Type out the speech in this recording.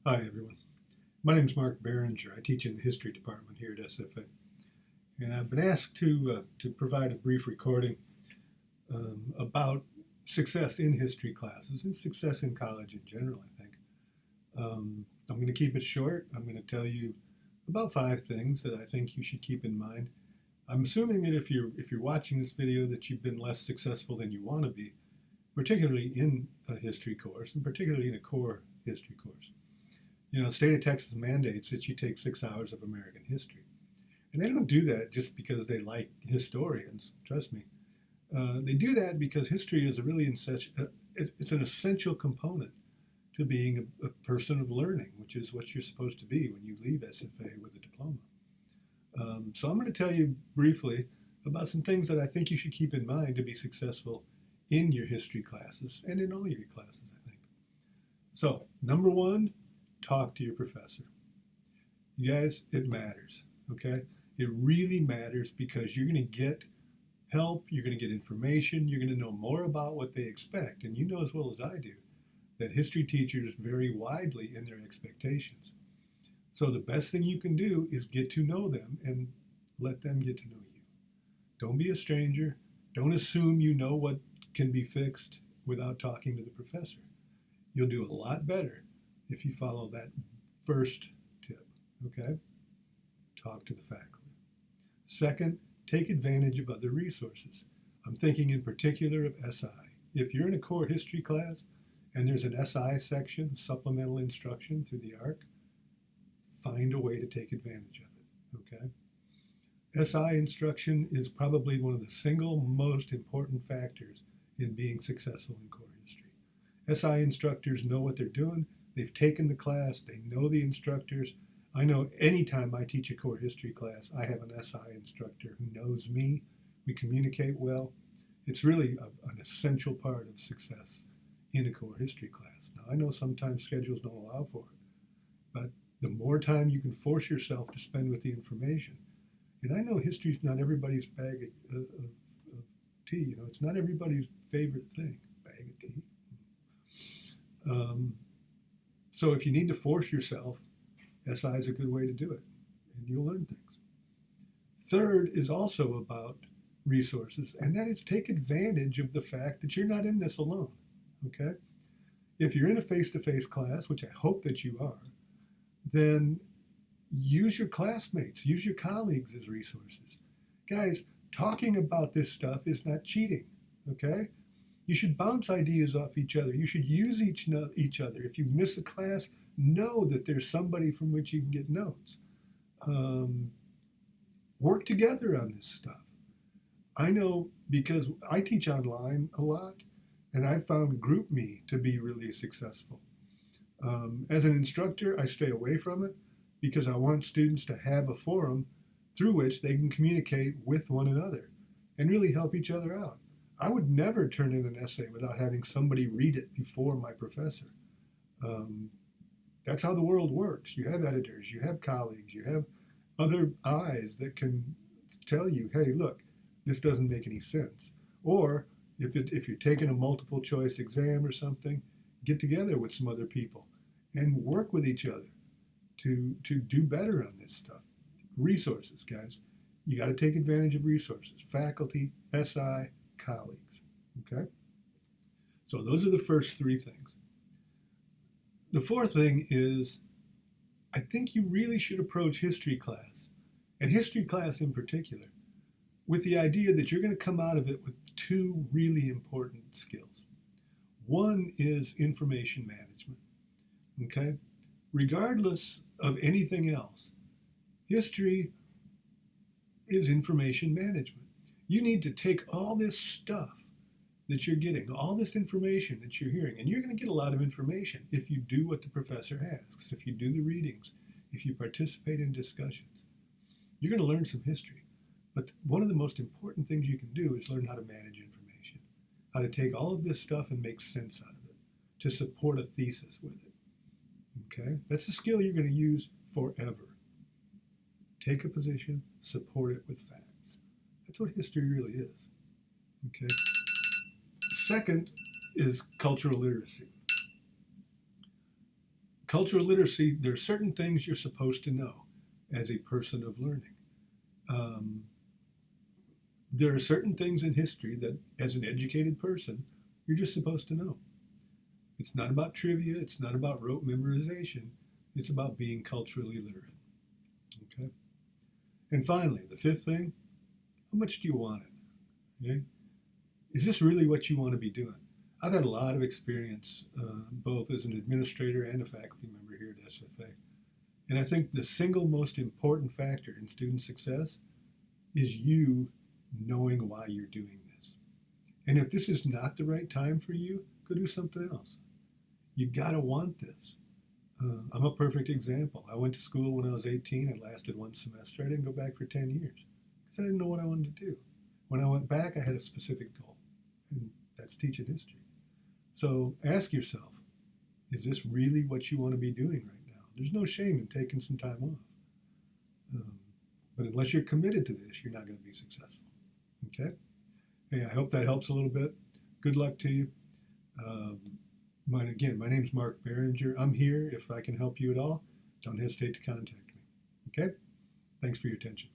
Hi, everyone. My name is Mark Behringer. I teach in the history department here at SFA. And I've been asked to provide a brief recording about success in history classes and success in college in general, I think. I'm going to keep it short. I'm going to tell you about 5 things that I think you should keep in mind. I'm assuming that if you're watching this video that you've been less successful than you want to be, particularly in a history course and particularly in a core history course. The state of Texas mandates that you take 6 hours of American history. And they don't do that just because they like historians, trust me. They do that because history is it's an essential component to being a person of learning, which is what you're supposed to be when you leave SFA with a diploma. So I'm going to tell you briefly about some things that I think you should keep in mind to be successful in your history classes and in all your classes, I think. So, number one, talk to your professor. You guys, it matters, okay? It really matters because you're going to get help, you're going to get information, you're going to know more about what they expect. And you know as well as I do that history teachers vary widely in their expectations. So the best thing you can do is get to know them and let them get to know you. Don't be a stranger. Don't assume you know what can be fixed without talking to the professor. You'll do a lot better if you follow that first tip, okay? Talk to the faculty. Second, take advantage of other resources. I'm thinking in particular of SI. If you're in a core history class and there's an SI section, supplemental instruction through the ARC, find a way to take advantage of it, okay? SI instruction is probably one of the single most important factors in being successful in core history. SI instructors know what they're doing. They've taken the class. They know the instructors. I know anytime I teach a core history class, I have an SI instructor who knows me. We communicate well. It's really an essential part of success in a core history class. Now, I know sometimes schedules don't allow for it, but the more time you can force yourself to spend with the information, and I know history's not everybody's bag of tea. It's not everybody's favorite thing, bag of tea. So if you need to force yourself, SI is a good way to do it, and you'll learn things. Third is also about resources, and that is take advantage of the fact that you're not in this alone, okay? If you're in a face-to-face class, which I hope that you are, then use your classmates, use your colleagues as resources. Guys, talking about this stuff is not cheating, okay? You should bounce ideas off each other. You should use each other. If you miss a class, know that there's somebody from which you can get notes. Work together on this stuff. I know because I teach online a lot, and I've found GroupMe to be really successful. As an instructor, I stay away from it because I want students to have a forum through which they can communicate with one another and really help each other out. I would never turn in an essay without having somebody read it before my professor. That's how the world works. You have editors, you have colleagues, you have other eyes that can tell you, hey, look, this doesn't make any sense. Or if you're taking a multiple choice exam or something, get together with some other people and work with each other to do better on this stuff. Resources, guys. You got to take advantage of resources. Faculty, SI, colleagues, okay? So those are the first 3 things. The fourth thing is I think you really should approach history class, and history class in particular, with the idea that you're going to come out of it with 2 really important skills. One is information management, okay? Regardless of anything else, history is information management. You need to take all this stuff that you're getting, all this information that you're hearing, and you're going to get a lot of information if you do what the professor asks, if you do the readings, if you participate in discussions. You're going to learn some history. But one of the most important things you can do is learn how to manage information, how to take all of this stuff and make sense out of it, to support a thesis with it. Okay? That's a skill you're going to use forever. Take a position, support it with facts. That's what history really is. Okay? Second is cultural literacy. Cultural literacy, there are certain things you're supposed to know as a person of learning. Um, there are certain things in history that, as an educated person, you're just supposed to know. It's not about trivia, it's not about rote memorization, it's about being culturally literate. Okay? And finally, the fifth thing, how much do you want it? Okay? Is this really what you want to be doing? I've had a lot of experience, both as an administrator and a faculty member here at SFA. And I think the single most important factor in student success is you knowing why you're doing this. And if this is not the right time for you, go do something else. You gotta want this. I'm a perfect example. I went to school when I was 18. It lasted one semester. I didn't go back for 10 years because I didn't know what I wanted to do. When I went back, I had a specific goal, and that's teaching history. So ask yourself, is this really what you want to be doing right now? There's no shame in taking some time off. But unless you're committed to this, you're not going to be successful. Okay? Hey, I hope that helps a little bit. Good luck to you. My name's Mark Behringer. I'm here if I can help you at all. Don't hesitate to contact me. Okay? Thanks for your attention.